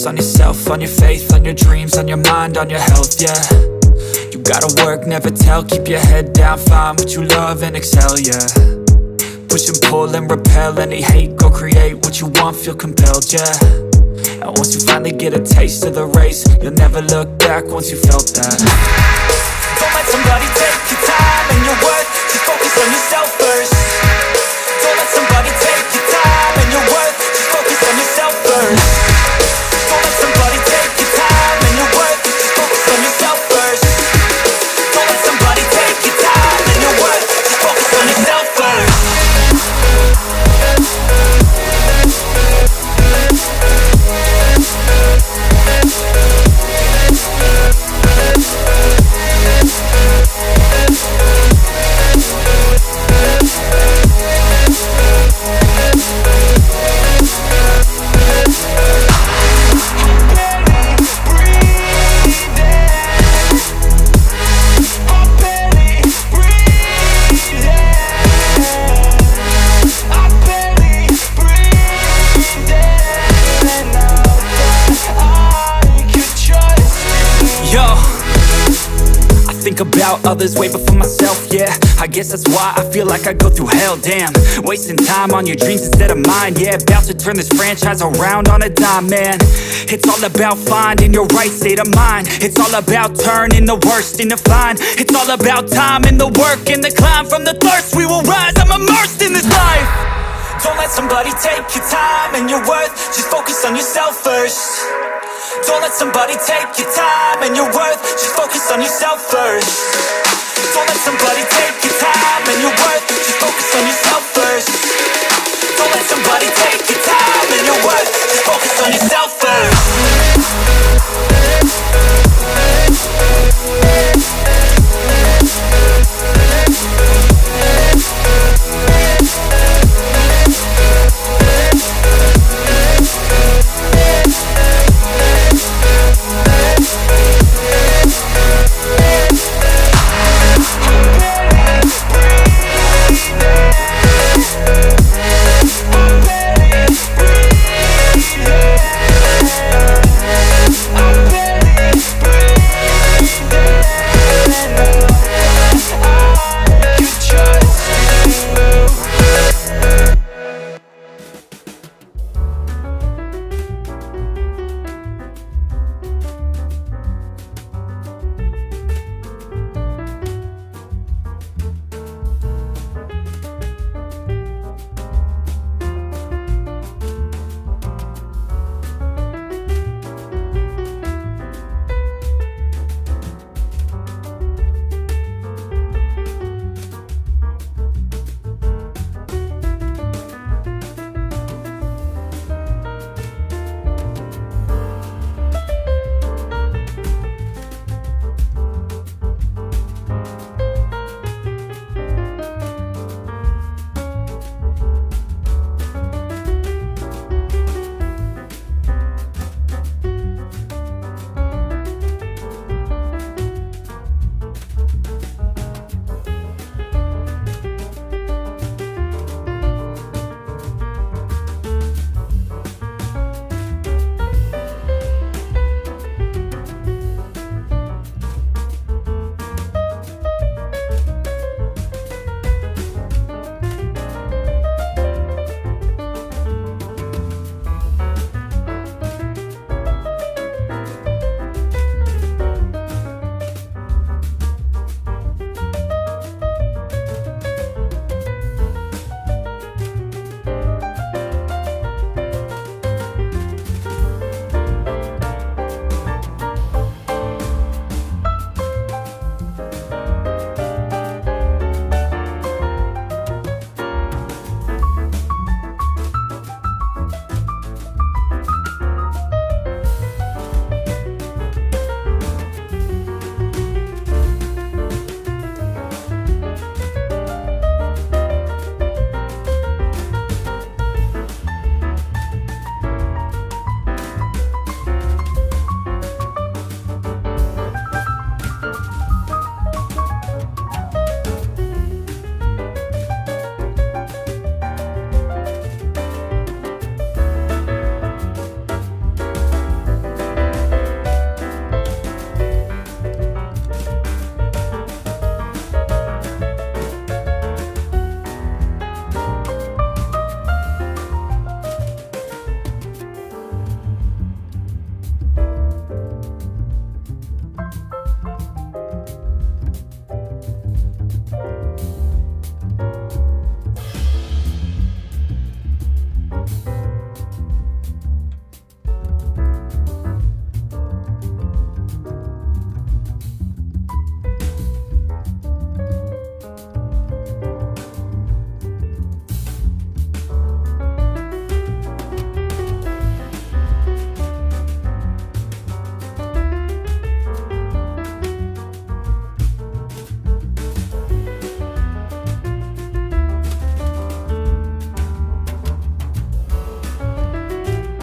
on yourself, on your faith, on your dreams, on your mind, on your health, yeah. You gotta work, never tell, keep your head down, find what you love and excel, yeah. Push and pull and repel any hate, go create what you want, feel compelled, yeah. And once you finally get a taste of the race, you'll never look back once you felt that. Don't let somebody take your time and your worth, just focus on yourself first. Don't let somebody take your time and your worth, just focus on yourself first. Don't let somebody take your time and your worth, just focus on yourself first. Don't let somebody take your time and your worth, just focus on yourself first. Think about others way before myself, yeah. I guess that's why I feel like I go through hell, damn. Wasting time on your dreams instead of mine, yeah. About to turn this franchise around on a dime, man. It's all about finding your right state of mind. It's all about turning the worst into fine. It's all about time and the work and the climb. From the thirst we will rise, I'm immersed in this life. Don't let somebody take your time and your worth, just focus on yourself first. Don't let somebody take your time and your worth, just focus on yourself first. Don't let somebody take your time and your worth, just focus on yourself first. Don't let somebody take your time and your worth, just focus on yourself first.